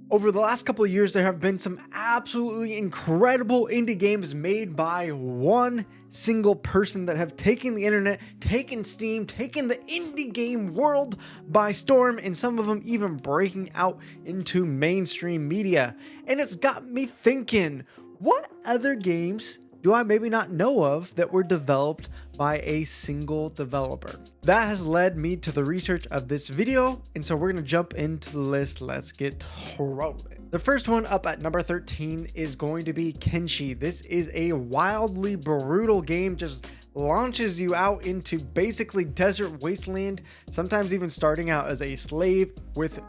Over the last couple of years, there have been some absolutely incredible indie games made by one single person that have taken the internet, taken Steam, taken the indie game world by storm, and some of them even breaking out into mainstream media. And it's got me thinking, what other games do I maybe not know of that were developed by a single developer? That has led me to the research of this video, and so we're going to jump into the list. Let's get rolling. The first one up at number 13 is going to be Kenshi. This is a wildly brutal game, just launches you out into basically desert wasteland, sometimes even starting out as a slave with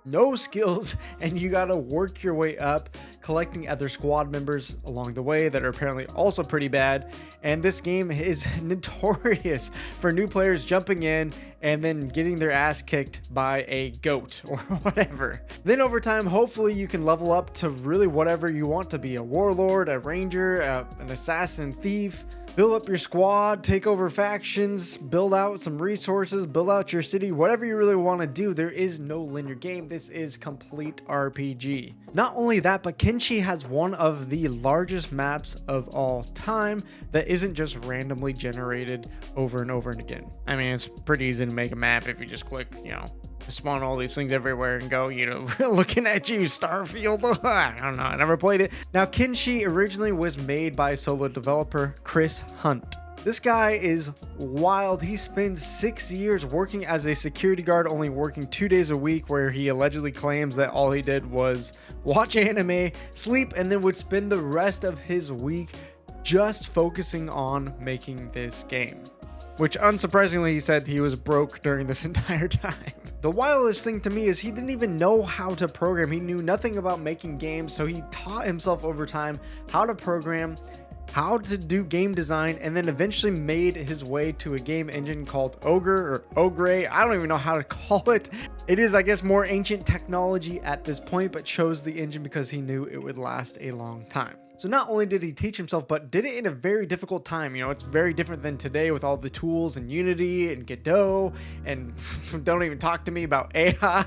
no skills, and you gotta work your way up, collecting other squad members along the way that are apparently also pretty bad. And this game is notorious for new players jumping in and then getting their ass kicked by a goat or whatever. Then over time, hopefully you can level up to really whatever you want to be: a warlord, a ranger, an assassin, thief. Build up your squad, take over factions, build out some resources, build out your city, whatever you really want to do. There is no linear game. This is complete RPG. Not only that, but Kenshi has one of the largest maps of all time that isn't just randomly generated over and over and again. I mean, it's pretty easy to make a map if you just click, spawn all these things everywhere and go, looking at you, Starfield. I don't know, I never played it. Now, Kenshi originally was made by solo developer Chris Hunt. This guy is wild. He spends 6 years working as a security guard, only working 2 days a week, where he allegedly claims that all he did was watch anime, sleep, and then would spend the rest of his week just focusing on making this game. Which, unsurprisingly, he said he was broke during this entire time. The wildest thing to me is he didn't even know how to program. He knew nothing about making games, so he taught himself over time how to program, how to do game design, and then eventually made his way to a game engine called Ogre or Ogre. I don't even know how to call it. It is, I guess, more ancient technology at this point, but chose the engine because he knew it would last a long time. So not only did he teach himself, but did it in a very difficult time. It's very different than today with all the tools and Unity and Godot, and don't even talk to me about AI,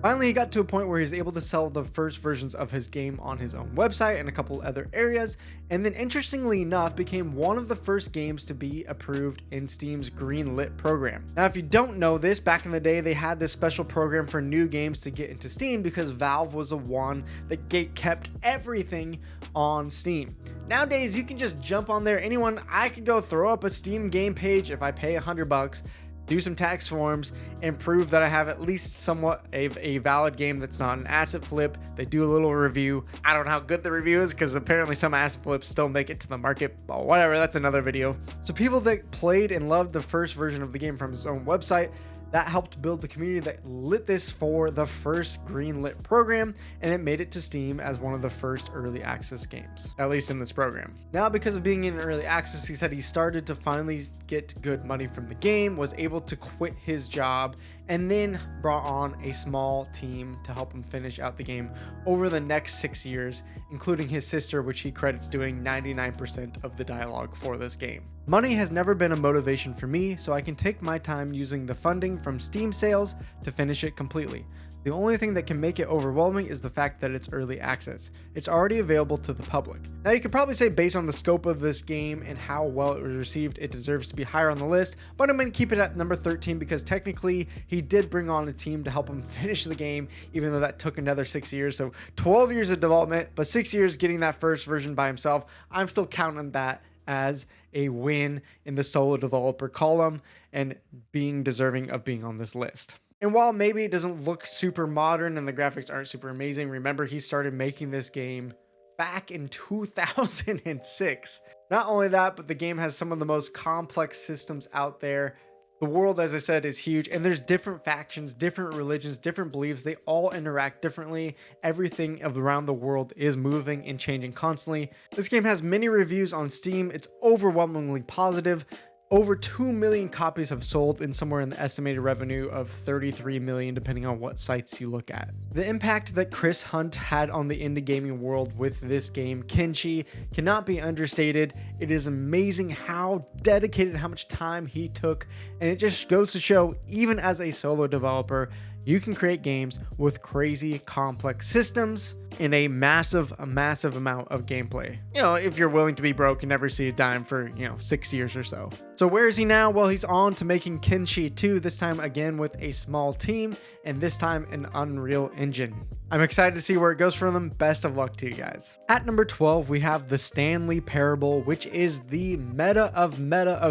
Finally, he got to a point where he's able to sell the first versions of his game on his own website and a couple other areas, and then interestingly enough, became one of the first games to be approved in Steam's green-lit program. Now, if you don't know this, back in the day, they had this special program for new games to get into Steam because Valve was the one that kept everything on Steam. Nowadays, you can just jump on there. I could go throw up a Steam game page if I pay $100, do some tax forms, and prove that I have at least somewhat a valid game that's not an asset flip. They do a little review. I don't know how good the review is because apparently some asset flips still make it to the market, but whatever, that's another video. So people that played and loved the first version of the game from his own website, that helped build the community that lit this for the first greenlit program, and it made it to Steam as one of the first early access games, at least in this program. Now, because of being in early access, he said he started to finally get good money from the game, was able to quit his job, and then brought on a small team to help him finish out the game over the next 6 years, including his sister, which he credits doing 99% of the dialogue for this game. Money has never been a motivation for me, so I can take my time using the funding from Steam sales to finish it completely. The only thing that can make it overwhelming is the fact that it's early access. It's already available to the public. Now, you could probably say based on the scope of this game and how well it was received, it deserves to be higher on the list, but I'm going to keep it at number 13 because technically he did bring on a team to help him finish the game, even though that took another 6 years. So 12 years of development, but 6 years getting that first version by himself. I'm still counting that as a win in the solo developer column and being deserving of being on this list. And while maybe it doesn't look super modern and the graphics aren't super amazing, remember he started making this game back in 2006. Not only that, but the game has some of the most complex systems out there. The world, as I said, is huge, and there's different factions, different religions, different beliefs. They all interact differently. Everything around the world is moving and changing constantly. This game has many reviews on Steam. It's overwhelmingly positive. Over 2 million copies have sold, and somewhere in the estimated revenue of 33 million, depending on what sites you look at. The impact that Chris Hunt had on the indie gaming world with this game, Kenshi, cannot be understated. It is amazing how dedicated, how much time he took, and it just goes to show, even as a solo developer, you can create games with crazy complex systems and a massive amount of gameplay. You know, if you're willing to be broke and never see a dime for, 6 years or so. So where is he now? Well, he's on to making Kenshi 2, this time again with a small team, and this time an Unreal Engine. I'm excited to see where it goes for them. Best of luck to you guys. At number 12, we have the Stanley Parable, which is the meta of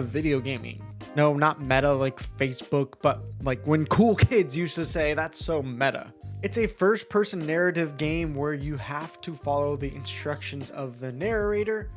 video gaming. No, not meta like Facebook, but like when cool kids used to say that's so meta. It's a first-person narrative game where you have to follow the instructions of the narrator.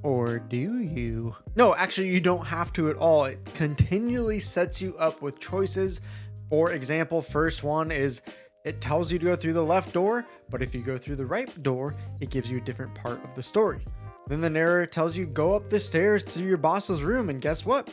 Or do you? No, actually, you don't have to at all. It continually sets you up with choices. For example, first one is it tells you to go through the left door, but if you go through the right door, it gives you a different part of the story. Then the narrator tells you go up the stairs to your boss's room, and guess what?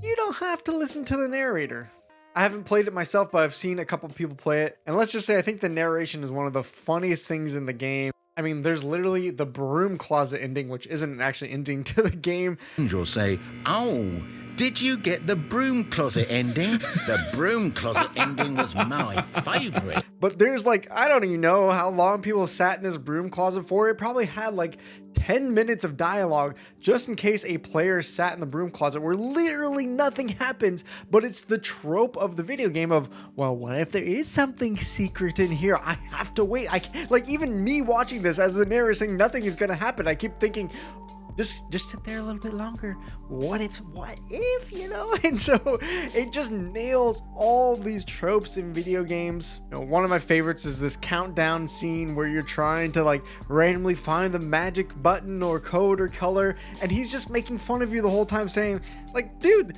You don't have to listen to the narrator. I haven't played it myself, but I've seen a couple people play it. And let's just say I think the narration is one of the funniest things in the game. I mean, there's literally the broom closet ending, which isn't actually ending to the game. You'll say, oh, did you get the broom closet ending? The broom closet ending was my favorite. But there's like, I don't even know how long people sat in this broom closet for. It probably had like 10 minutes of dialogue just in case a player sat in the broom closet where literally nothing happens, but it's the trope of the video game of, well, what if there is something secret in here? I have to wait. Like even me watching this as the narrator saying nothing is going to happen, I keep thinking, just sit there a little bit longer. What if, And so it just nails all these tropes in video games. One of my favorites is this countdown scene where you're trying to like randomly find the magic button or code or color, and he's just making fun of you the whole time saying like, dude,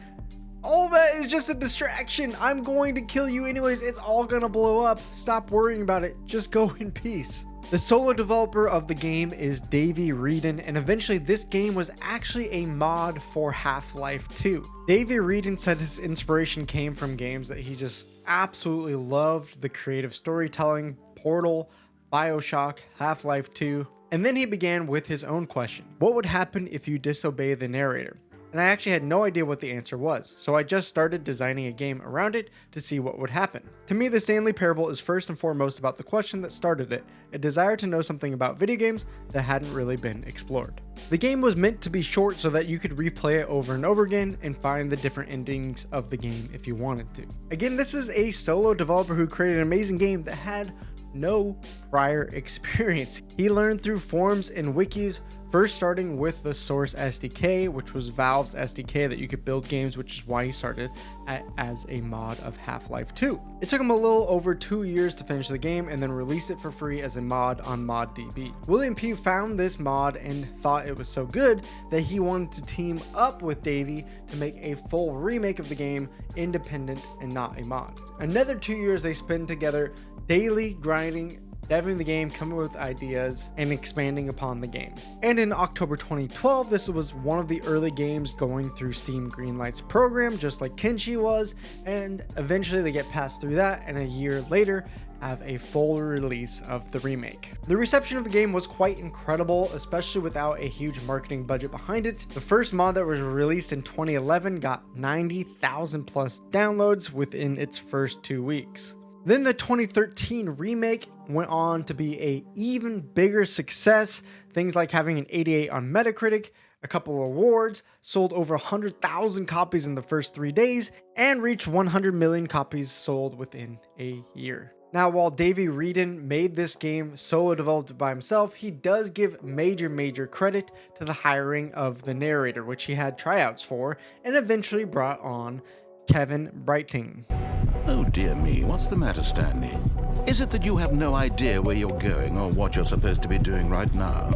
all that is just a distraction. I'm going to kill you anyways. It's all gonna blow up. Stop worrying about it. Just go in peace. The solo developer of the game is Davey Reedon, and eventually this game was actually a mod for Half-Life 2. Davey Reedon said his inspiration came from games that he just absolutely loved, the creative storytelling, Portal, BioShock, Half-Life 2, and then he began with his own question. What would happen if you disobey the narrator? And I actually had no idea what the answer was, so I just started designing a game around it to see what would happen. To me, the Stanley Parable is first and foremost about the question that started it, a desire to know something about video games that hadn't really been explored. The game was meant to be short so that you could replay it over and over again and find the different endings of the game if you wanted to. Again, this is a solo developer who created an amazing game that had no prior experience. He learned through forums and wikis, first starting with the Source SDK, which was Valve's SDK that you could build games, which is why he started as a mod of Half-Life 2. It took him a little over 2 years to finish the game and then release it for free as a mod on ModDB. William Pugh found this mod and thought it was so good that he wanted to team up with Davey to make a full remake of the game, independent and not a mod. Another 2 years they spent together daily grinding, deving the game, coming up with ideas, and expanding upon the game. And in October 2012, this was one of the early games going through Steam Greenlight's program, just like Kenshi was, and eventually they get passed through that, and a year later have a full release of the remake. The reception of the game was quite incredible, especially without a huge marketing budget behind it. The first mod that was released in 2011 got 90,000 plus downloads within its first 2 weeks. Then the 2013 remake went on to be an even bigger success. Things like having an 88 on Metacritic, a couple of awards, sold over 100,000 copies in the first 3 days, and reached 100 million copies sold within a year. Now, while Davey Reedon made this game solo developed by himself, he does give major credit to the hiring of the narrator, which he had tryouts for, and eventually brought on Kevin Brighting. Oh dear me, what's the matter, Stanley? Is it that you have no idea where you're going or what you're supposed to be doing right now?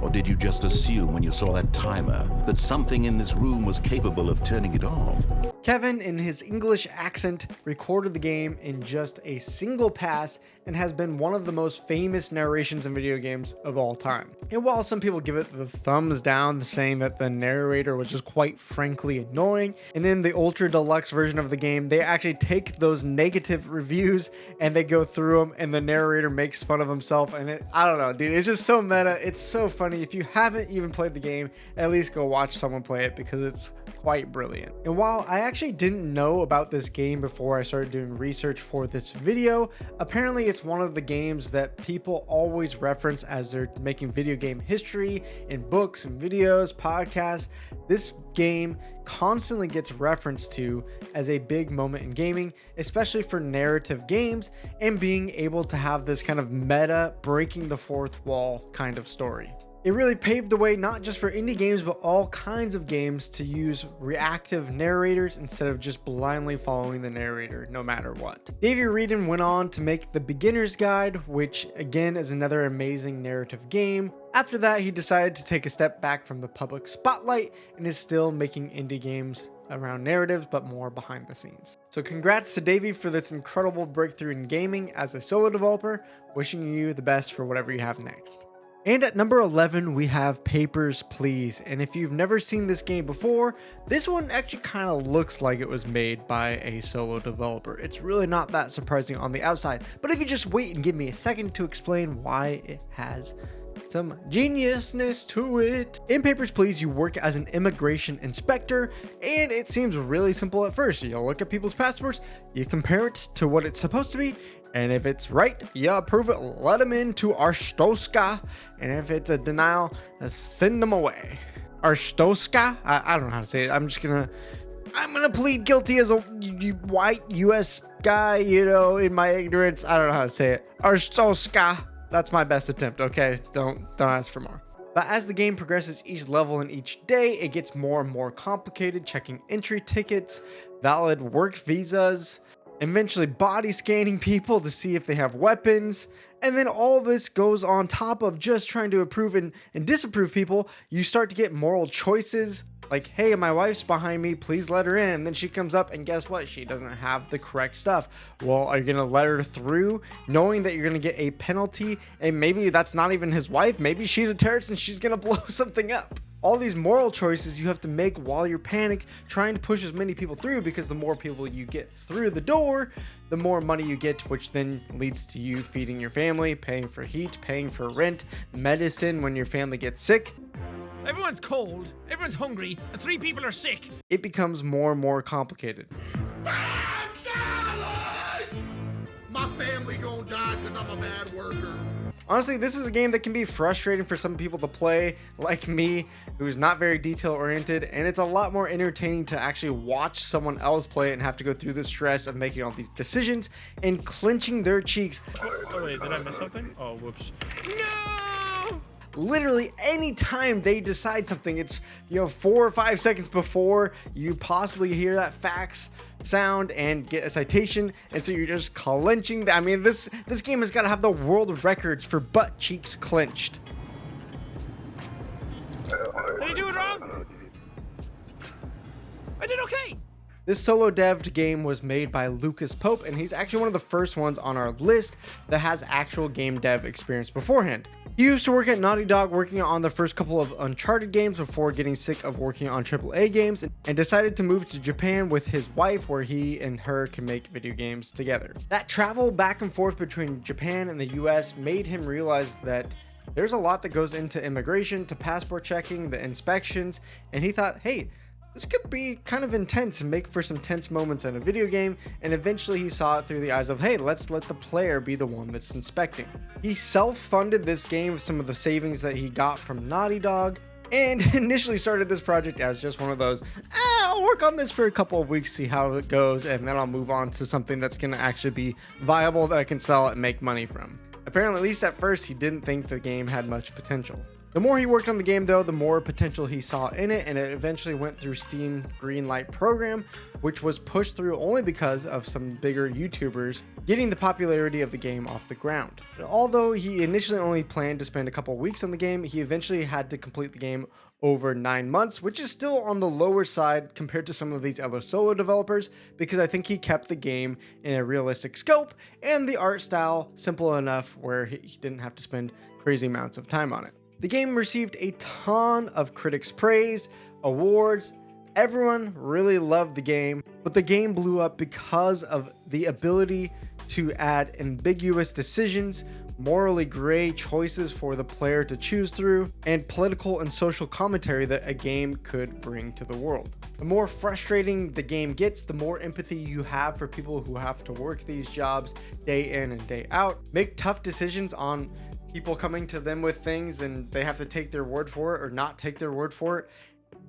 Or did you just assume when you saw that timer that something in this room was capable of turning it off? Kevin, in his English accent, recorded the game in just a single pass and has been one of the most famous narrations in video games of all time. And while some people give it the thumbs down, saying that the narrator was just quite frankly annoying, and in the ultra deluxe version of the game, they actually take those negative reviews and they go through them and the narrator makes fun of himself, and I don't know, dude, it's just so meta. It's so funny funny. If you haven't even played the game, at least go watch someone play it because it's quite brilliant. And while I actually didn't know about this game before I started doing research for this video, apparently it's one of the games that people always reference as they're making video game history in books and videos, podcasts. This game constantly gets referenced to as a big moment in gaming, especially for narrative games and being able to have this kind of meta, breaking the fourth wall kind of story. It really paved the way not just for indie games, but all kinds of games to use reactive narrators instead of just blindly following the narrator no matter what. Davey Wreden went on to make The Beginner's Guide, which again is another amazing narrative game. After that, he decided to take a step back from the public spotlight and is still making indie games around narratives, but more behind the scenes. So congrats to Davey for this incredible breakthrough in gaming as a solo developer. Wishing you the best for whatever you have next. And at number 11, we have Papers, Please. And if you've never seen this game before, this one actually kind of looks like it was made by a solo developer. It's really not that surprising on the outside, but if you just wait and give me a second to explain why it has some geniusness to it. In Papers, Please, you work as an immigration inspector, and it seems really simple at first. You look at people's passports, you compare it to what it's supposed to be, and if it's right, you approve it, let them into Arstotzka. And if it's a denial, send them away. Arstotzka? I don't know how to say it. I'm gonna plead guilty as a white US guy, in my ignorance. I don't know how to say it. Arstotzka. That's my best attempt, okay? Don't ask for more. But as the game progresses each level and each day, it gets more and more complicated, checking entry tickets, valid work visas, eventually body scanning people to see if they have weapons. And then all this goes on top of just trying to approve and disapprove people. You start to get moral choices like, hey, my wife's behind me, please let her in. And then she comes up and guess what? She doesn't have the correct stuff. Well, are you going to let her through knowing that you're going to get a penalty? And maybe that's not even his wife. Maybe she's a terrorist and she's going to blow something up. All these moral choices you have to make while you're panicked, trying to push as many people through, because the more people you get through the door, the more money you get, which then leads to you feeding your family, paying for heat, paying for rent, medicine when your family gets sick. Everyone's cold, everyone's hungry, and 3 people are sick. It becomes more and more complicated. $5! My family gonna die because I'm a bad worker. Honestly, this is a game that can be frustrating for some people to play, like me, who's not very detail oriented, and it's a lot more entertaining to actually watch someone else play it and have to go through the stress of making all these decisions and clenching their cheeks. Oh wait, did I miss something? Oh, whoops. No! Literally anytime they decide something, it's 4 or 5 seconds before you possibly hear that fax sound and get a citation, and so you're just clenching. I mean, this game has got to have the world records for butt cheeks clenched. Did I do it wrong? I did okay. This solo devved game was made by Lucas Pope, and he's actually one of the first ones on our list that has actual game dev experience beforehand. He used to work at Naughty Dog working on the first couple of Uncharted games before getting sick of working on AAA games and decided to move to Japan with his wife, where he and her can make video games together. That travel back and forth between Japan and the US made him realize that there's a lot that goes into immigration, to passport checking, the inspections, and he thought, hey, this could be kind of intense and make for some tense moments in a video game, and eventually he saw it through the eyes of, hey, let's let the player be the one that's inspecting. He self-funded this game with some of the savings that he got from Naughty Dog, and initially started this project as just one of those, I'll work on this for a couple of weeks, see how it goes, and then I'll move on to something that's going to actually be viable that I can sell it and make money from. Apparently, at least at first, he didn't think the game had much potential. The more he worked on the game, though, the more potential he saw in it, and it eventually went through Steam Greenlight program, which was pushed through only because of some bigger YouTubers getting the popularity of the game off the ground. And although he initially only planned to spend a couple weeks on the game, he eventually had to complete the game over 9 months, which is still on the lower side compared to some of these other solo developers, because I think he kept the game in a realistic scope and the art style simple enough where he didn't have to spend crazy amounts of time on it. The game received a ton of critics' praise, awards. Everyone really loved the game, but the game blew up because of the ability to add ambiguous decisions, morally gray choices for the player to choose through, and political and social commentary that a game could bring to the world. The more frustrating the game gets, the more empathy you have for people who have to work these jobs day in and day out, make tough decisions on people coming to them with things and they have to take their word for it or not take their word for it.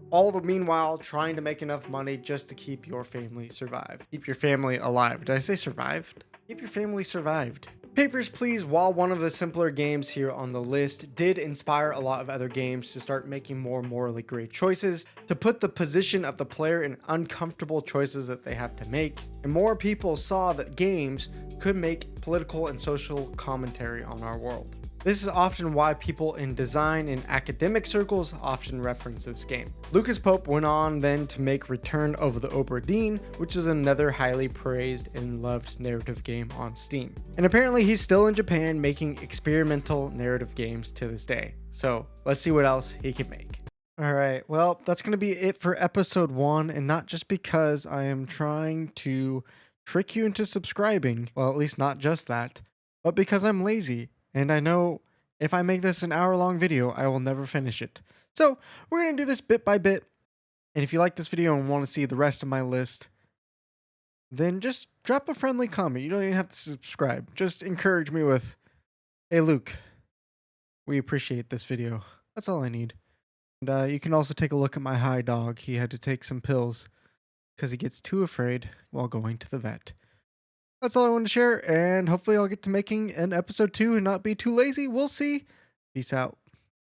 All the meanwhile trying to make enough money just to keep your family survive. Keep your family alive. Did I say survived? Keep your family survived. Papers, Please, while one of the simpler games here on the list, did inspire a lot of other games to start making more morally gray choices, to put the position of the player in uncomfortable choices that they have to make, and more people saw that games could make political and social commentary on our world. This is often why people in design and academic circles often reference this game. Lucas Pope went on then to make Return of the Obra Dinn, which is another highly praised and loved narrative game on Steam. And apparently he's still in Japan making experimental narrative games to this day. So let's see what else he can make. Alright, well, that's going to be it for episode 1, and not just because I am trying to trick you into subscribing, well, at least not just that, but because I'm lazy. And I know if I make this an hour-long video, I will never finish it. So we're going to do this bit by bit. And if you like this video and want to see the rest of my list, then just drop a friendly comment. You don't even have to subscribe. Just encourage me with, "Hey Luke, we appreciate this video." That's all I need. And you can also take a look at my high dog. He had to take some pills because he gets too afraid while going to the vet. That's all I wanted to share, and hopefully I'll get to making an episode 2 and not be too lazy. We'll see. Peace out.